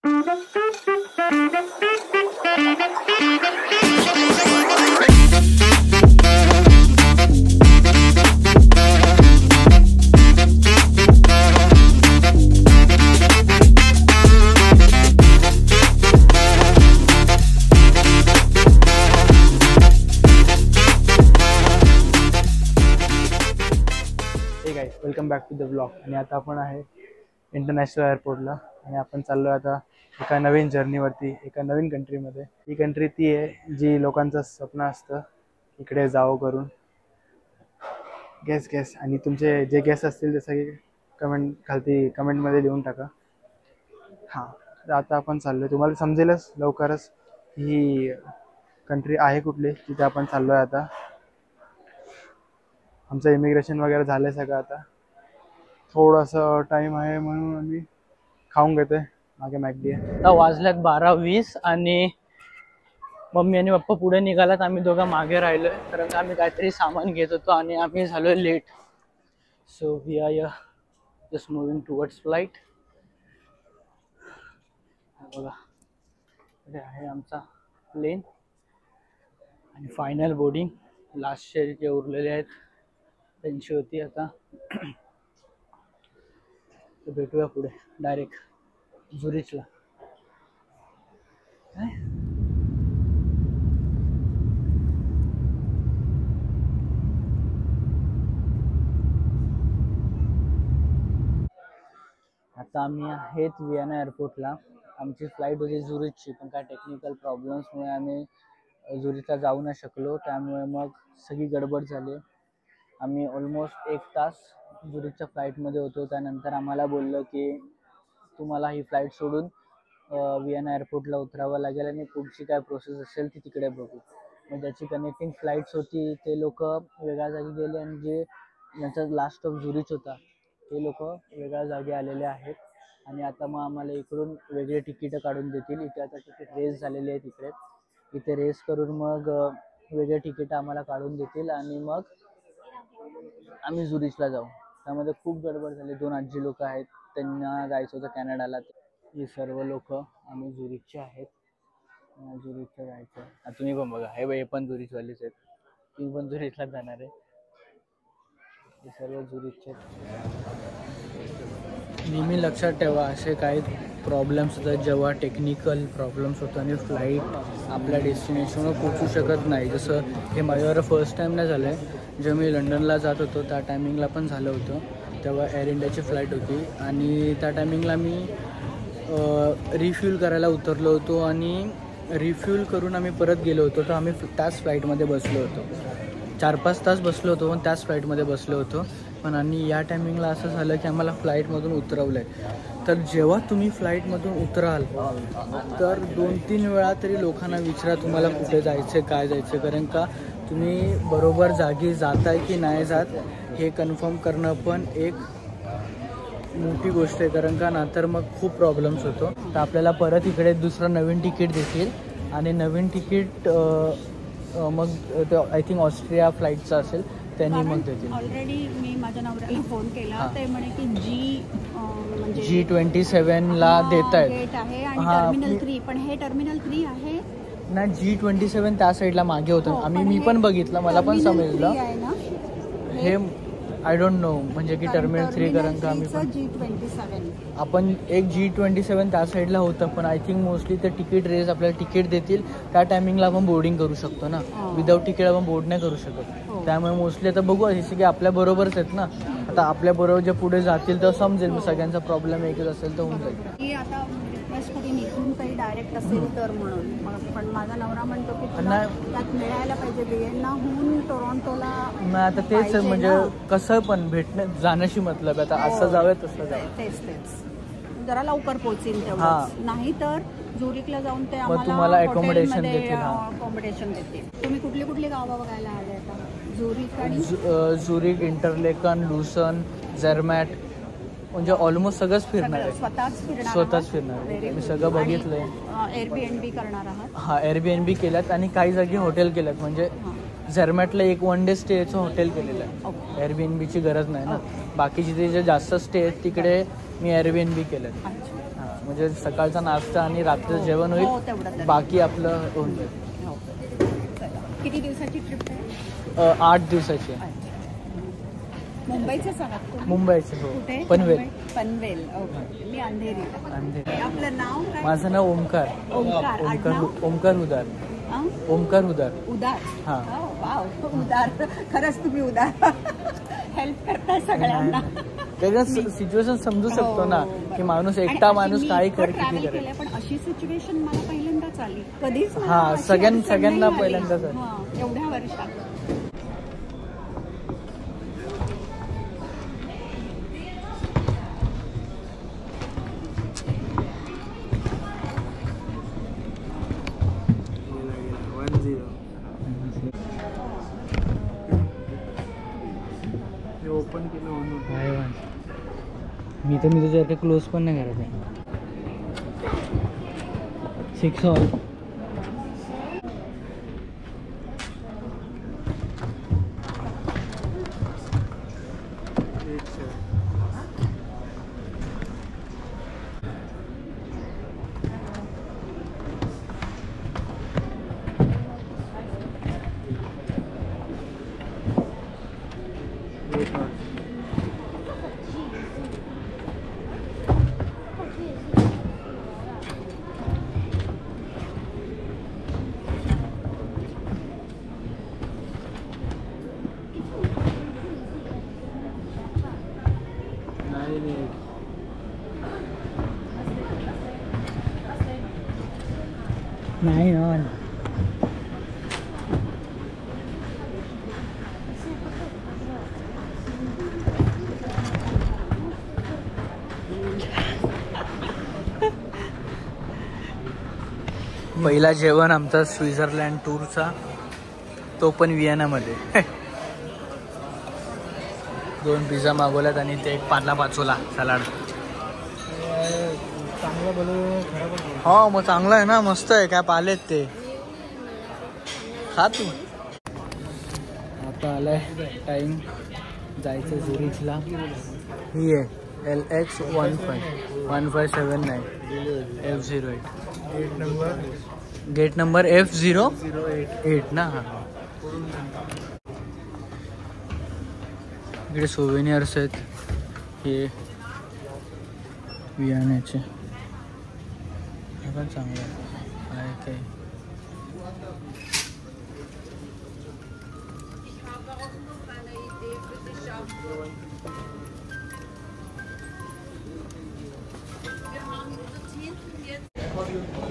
Welcome back to the blog. आणि आता आपण आहे इंटरनॅशनल एअरपोर्टला आणि आपण चाललो आता एका नवीन जर्नीवरती, एका नवीन कंट्रीमध्ये. ही कंट्री ती आहे जी लोकांचं स्वप्न असतं इकडे जावं करून. गेस आणि तुमचे जे गेस असतील ते सगळे कमेंटमध्ये लिहून टाका. हां, तर आता आपण चाललो आहे, तुम्हाला समजेलच लवकरच ही कंट्री आहे कुठली, तिथे आपण चाललो आहे. आता आमचं इमिग्रेशन वगैरे झालं आहे सगळं. आता थोडंसं टाईम आहे म्हणून आम्ही खाऊन घेते. मागे मॅगडी आहे. आता वाजल्यात 12:20 आणि मम्मी आणि पप्पा पुढे निघालात, आम्ही दोघं मागे राहिलोय कारण आम्ही काहीतरी सामान घेत होतो आणि आम्ही झालोय late. So we are just moving towards flight. बघा इथे आहे आमचा प्लेन आणि फायनल बोर्डिंग. लास्टचे जे उरलेले आहेत त्यांची होती. आता भेटूया पुढे डायरेक्ट झुरिचला. आता आम्ही आहेत विएना एअरपोर्टला. आमची फ्लाईट होती झुरिचची, पण काय टेक्निकल प्रॉब्लेम्समुळे आम्ही झुरिचला जाऊ नाही शकलो. त्यामुळे मग सगळी गडबड झाली. आम्ही ऑलमोस्ट 1 तास झुरिचच्या फ्लाईटमध्ये होतो. त्यानंतर आम्हाला बोललं की तुम्हाला ही फ्लाईट सोडून विएना एअरपोर्टला उतरावं लागेल आणि पुढची काय प्रोसेस असेल ती तिकडे बघू. मग ज्याची कनेक्टिंग फ्लाईट्स होती ते लोक वेगळ्या जागी गेले आणि जे ज्यांचा लास्ट स्टॉप झुरिच होता ते लोक वेगळ्या जागी आलेले आहेत. आणि आता मग आम्हाला इकडून वेगळे तिकीटं काढून देतील. इथे आता तिकीट रेस झालेले आहेत. इथे रेस करून मग वेगळे तिकीटं आम्हाला काढून देतील आणि मग आम्ही झुरिचला जाऊ. त्यामध्ये खूप गडबड झाली. 2 आजी लोक आहेत, त्यांना जायचं होतं कॅनडाला. ही सर्व लोक आम्ही झुरिचचे आहेत. झुरिचला जायचं. तुम्ही पण बघा, हे पण झुरिचवालीच आहेत. तुम्ही पण झुरिचला जाणार आहे. हे सर्व झुरिचचे. नेहमी लक्षात ठेवा, असे काही प्रॉब्लेम्स होतात जेव्हा टेक्निकल प्रॉब्लेम्स होतात आणि फ्लाईट आपल्या डेस्टिनेशनवर पोचू शकत नाही. जसं हे माझ्यावर फर्स्ट टाईम नाही झालं आहे. जेव्हा मी लंडनला जात होतो त्या टायमिंगला पण झालं होतं. तेव्हा एअर इंडियाची फ्लाईट होती आणि त्या टायमिंगला मी रिफ्यूल करायला उतरलो होतो आणि रिफ्यूल करून आम्ही परत गेलो होतो. तर आम्ही त्याच फ्लाईटमध्ये बसलो होतो. 4-5 तास बसलो होतो पण त्याच फ्लाईटमध्ये बसलो होतो. पण आणि या टायमिंगला असं झालं की आम्हाला फ्लाईटमधून उतरवलं आहे. तर जेव्हा तुम्ही फ्लाईटमधून उतराल तर 2-3 वेळा तरी लोकांना विचारा तुम्हाला कुठे जायचं, काय जायचं. कारण का तुम्ही बरोबर जागी जाताय की नाही जात हे कन्फर्म करणं पण एक मोठी गोष्ट आहे. कारण का नंतर मग खूप प्रॉब्लेम्स होतो. तर आपल्याला परत इकडे दुसरं नवीन तिकीट देतील आणि नवीन तिकीट मग आय थिंक ऑस्ट्रिया फ्लाईटचं असेल त्यांनी मग देतील. ऑलरेडी मी माझ्या नवऱ्याला फोन केला, ते म्हणे की G27ला देत आहेत आहे आणि टर्मिनल 3. पण हे टर्मिनल 3 आहे ना. G27 त्या साईडला मागे होतं. मी पण बघितलं, मला पण समजलं. हे आय डोंट नो म्हणजे की टर्मिनल 3. कारण का आम्ही पण आपण एक G27 त्या साईडला होतं. पण आय थिंक मोस्टली ते तिकीट रेस आपल्याला तिकीट देतील त्या टायमिंगला आपण बोर्डिंग करू शकतो ना. विदाऊट तिकीट आपण बोर्ड नाही करू शकत. त्यामुळे मोस्टली आता बघू, असे की आपल्या बरोबरच आहेत ना. आता आपल्या बरोबर जे पुढे जातील तर समजेल. सगळ्यांचा प्रॉब्लेम एकच असेल तर होऊन जाईल. आता रिक्वेस्ट करून इथून काही डायरेक्ट असेल तर म्हणून. पण माझा नवरा म्हणतो की त्यात मिळायला पाहिजे विएनाहून टोरंटोला. नाही आता तेच म्हणजे कसं पण भेटणं जाण्याशी मतलब. आता असं जावं तसं जावं. तेच जरा लवकर पोहोचेल तेवढं. नाही तर झुरिकला जाऊन ते तुम्हाला अकोमोडेशन देतील. तुम्ही कुठली गावं बघायला आले आता? झुरिक, इंटरलेकन, लुसन, झर्मॅट म्हणजे ऑलमोस्ट सगळंच फिरणार आहे. स्वतःच फिरणार आहे. मी सगळं बघितलंय. एअरबीएनबी करणार आहात? हां, एअरबीएनबी केल्यात आणि काही जागी हॉटेल केल्यात. म्हणजे झर्मॅटला एक 1 डे स्टेचं हॉटेल केलेलं आहे. एअरबीएनबीची गरज नाही ना. बाकीचे जे जास्त स्टे आहेत तिकडे मी एअरबीएनबी केलं. म्हणजे सकाळचा नाश्ता आणि रात्रीचं जेवण हो, होईल, तेवढं तर. बाकी आपलं होऊन जाईल. हो. चला. किती दिवसाची ट्रिप आहे? 8 दिवसाची आहे. मुंबईचेच आहात तुम्ही? मुंबईचे. हो. कुठे? पनवेल. मुंबई? पनवेल. ओके. मी अंधेरीला. अंधेरी. आपलं नाव काय? माझं नाव ओमकार. ओंकार. आडनाव? ओमकार उदार. हा? ओमकार उदार. उदार. हां. वाव, उदार. खरंच तुम्ही उदार. हेल्प करताय सगळ्यांना. त्याचं सिच्युएशन समजू शकतो ना, की माणूस एकटा माणूस काही किती करेल. पण अशी सिच्युएशन मला पहिल्यांदाच आली. कधीच मला हां, अशी सगळ्यांना अडचण नाही आली. पहिल्यांदाच आली. हां, एवढ्या वर्षात. ओपन केलं म्हणून काय मी तुझ्यासारखं क्लोज पण नाही करत आहे. 6 ऑल. नाही ऑन. पहिला जेवण आमचा स्वित्झर्लंड टूरचा, तो पण व्हिएनामध्ये. 2 पिझ्झा मागवल्यात आणि ते एक पार्ला पाचोला सलाड. चांगलं बोलू खराब. हो मग चांगलं आहे ना, मस्त आहे. काय पालेत ते खा तू. आता आलाय टाइम जायचं झुरिचला. ही आहे LX 1579 F08. Gate number F08 ना. हां, इकडे सोव्हेनियर्स आहेत हे व्हिएनाचे. हे पण चांगलं आहे काय.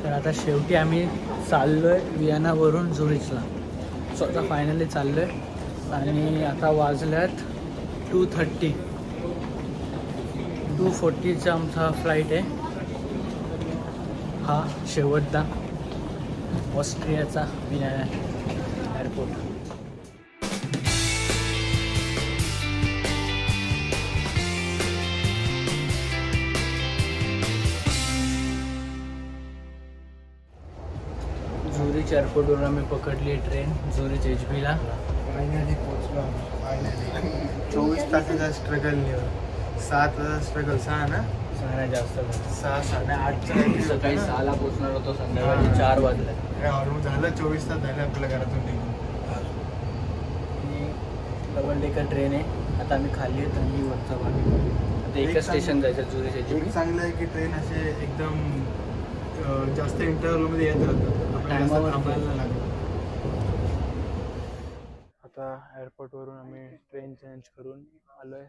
तर आता शेवटी आम्ही चाललोय व्हिएनावरून झुरिचला. स्वतः फायनली चाललोय आणि आता वाजल्यात 2:30. 2:40चा आमचा फ्लाईट आहे. हा शेवटचा ऑस्ट्रियाचा व्हिएना एअरपोर्ट. झुरिच एअरपोर्टवरून आम्ही पकडली ट्रेन झुरिच HBला. फायनली पोहोचलो. फायनली 24 तासाचा स्ट्रगल. 7 तासाचा स्ट्रगल. 6 ना. 6 नाही जास्त. 6 8 सकाळी 6ला पोहोचणार होतो, संध्याकाळी 4 वाजले. ऑलमोस्ट झालं. 24 तास झाले आपल्या घरातून निघून. ही डबल डेकर ट्रेन आहे. आता आम्ही खाली येत आणि वरचा भाग. आता एकच स्टेशन जायचं झुरिच HB. चांगलं आहे की ट्रेन असे एकदम जास्त इंटरव्हलमध्ये येत राहतात. थांबायला लागतं. आता एअरपोर्टवरून आम्ही ट्रेन चेंज करून आलो आहे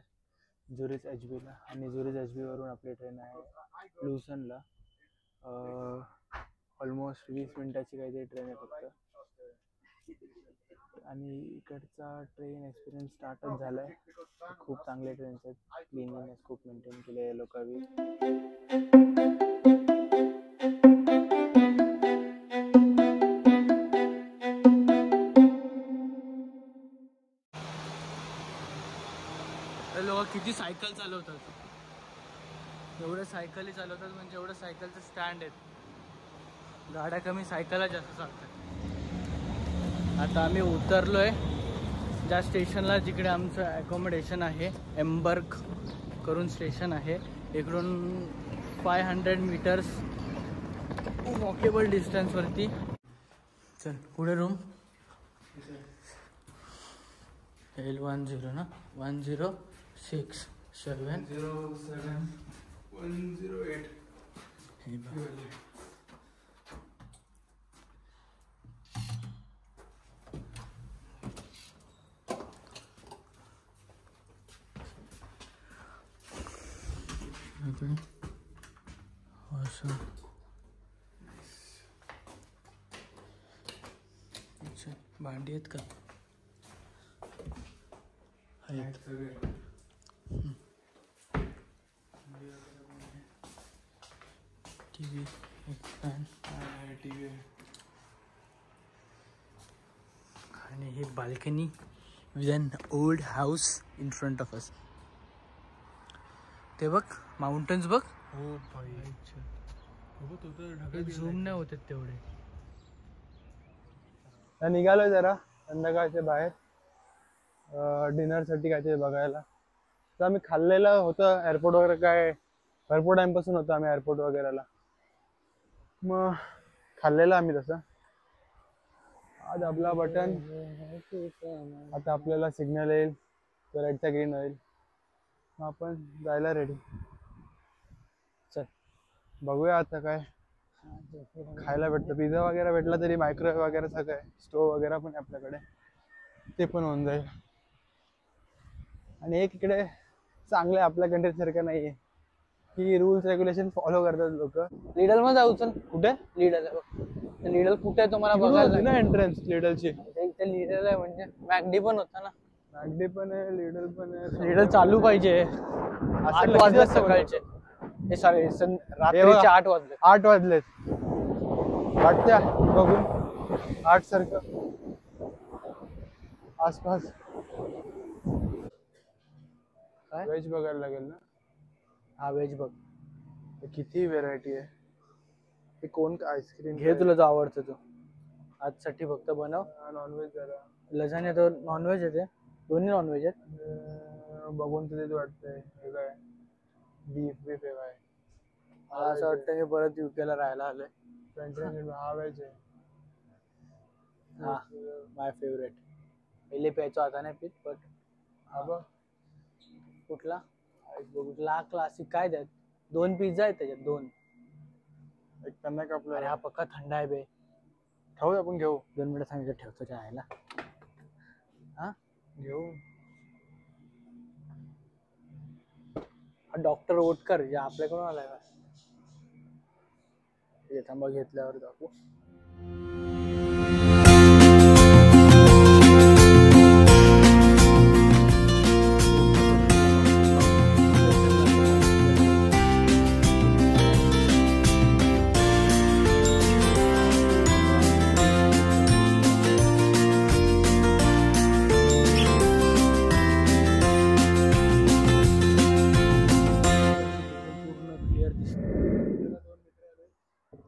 झुरिच HBला. आणि झुरिच HBवरून आपली ट्रेन आहे लुसनला. ऑलमोस्ट 20 मिनिटाची काहीतरी ट्रेन आहे फक्त. आणि इकडचा ट्रेन एक्सपिरियन्स स्टार्टच झाला आहे. खूप चांगले ट्रेन्स आहेत. क्लिनलीनेस खूप मेंटेन केले आहे लोकांनी. लोक किती सायकल चालवतात. एवढ्या सायकली चालवतात म्हणजे एवढं सायकलचं स्टँड आहेत. गाड्या कमी, सायकलला जास्त चालतात. आता आम्ही उतरलोय ज्या स्टेशनला जिकडे आमचं ॲकोमोडेशन आहे. एम्बर्ग करून स्टेशन आहे. इकडून 500 मीटर्स वॉकेबल डिस्टन्सवरती. चल पुढे रूम L10 ना 1067 108. हे बघ. असं अच्छा भांडी आहेत का? आहेत. टीव्ही, एक फॅन आणि हे balcony with an old house in front of us. ते बघ माउंटन्स बघ. हो भाई झूम नाही होते तेवढे. निघालोय जरा संध्याकाळच्या बाहेर डिनरसाठी काहीतरी बघायला. तर आम्ही खाल्लेलं होतं एअरपोर्ट वगैरे, काय भरपूर टाइमपासून होतो आम्ही एअरपोर्ट वगैरेला. मग खाल्लेलं आम्ही तसं. आज आपला बटन आता आपल्याला सिग्नल येईल, तो रेडचा ग्रीन होईल, मग आपण जायला रेडी. चल बघूया आता काय खायला भेटतं. पिझ्झा वगैरे भेटला तरी मायक्रोवेव्ह वगैरे सगळं आहे, स्टोव वगैरे पण आहे आपल्याकडे, ते पण होऊन जाईल. आणि एक इकडे चांगलं आहे, आपल्या कंट्रीसारखं नाही आहे की रूल्स रेग्युलेशन फॉलो करतात लोक. लिडल मध्ये जाऊ. चल कुठे लिडल लिडल कुठे आहे तुम्हाला बघायला ना एंट्रन्स लिडलची. इथे लिडल आहे म्हणजे मॅगडी पण होता ना. मॅगडी पण आहे, लिडल पण आहे. लिडल चालू पाहिजे. 8 वाजले सकाळचे. हे सॉरी रात्रीचे 8 वाजले. 8 वाजलेत वाटत्या बघून 8 सारखं आसपास. काय व्हेज बघायला लागेल ना. हा व्हेज बघ. किती व्हेरायटी आहे. ते कोण आईस्क्रीम घे तुला जो आवडतं तो. आजसाठी फक्त बनव. नॉनव्हेज जरा लजान्या तर नॉनव्हेज आहे. ते दोन्ही नॉनव्हेज आहेत. बघून तर तेच वाटतंय. हे काय बीफ आहे काय. मला असं वाटतं मी परत युकेला राहायला आलोय. हा व्हेज आहे. हा माय फेवरेट. पहिले प्यायचो आता नाही पित. बट हा बघ कुठला कुठला क्लासिक काय त्यात 2 पिझ्झा आहेत त्याच्यात 2. एक त्यांना कापलं. अरे हा पक्का थंड आहे बे. खाऊ आपण घेऊ. 2 मिनिटं सांगितलं ठेवतो चहायला. हा घेऊ. हा डॉक्टर ओटकर जे आपल्याकडून आलाय का. थांबा घेतल्यावर दाखवू.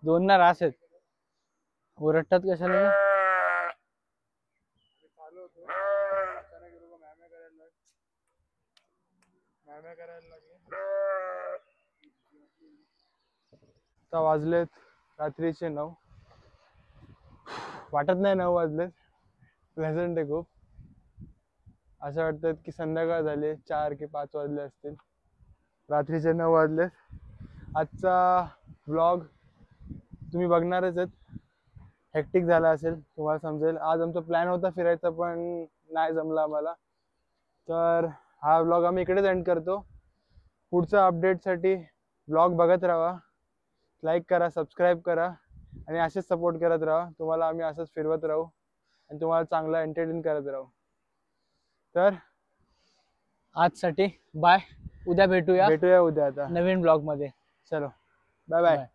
दोन ना रास आहेत. ओरडतात कशाला. आता वाजलेत रात्रीचे 9. वाटत नाही 9 वाजलेत. प्लेझंट आहे खूप. असं वाटतं की संध्याकाळ झाली. 4 की 5 वाजले असतील. रात्रीचे 9 वाजलेत. आजचा व्लॉग तुम्ही बघणारच आहेत. हेक्टिक झाला असेल, तुम्हाला समजेल. आज आमचा प्लॅन होता फिरायचा पण नाही जमला आम्हाला. तर हा व्लॉग आम्ही इकडेच एंड करतो. पुढच्या अपडेटसाठी व्लॉग बघत राहा. लाईक करा, सबस्क्राईब करा आणि असेच सपोर्ट करत राहा. तुम्हाला आम्ही असंच फिरवत राहू आणि तुम्हाला चांगलं एंटरटेन करत राहू. तर आजसाठी बाय. उद्या भेटूया उद्या आता नवीन ब्लॉग मध्ये. चलो बाय बाय.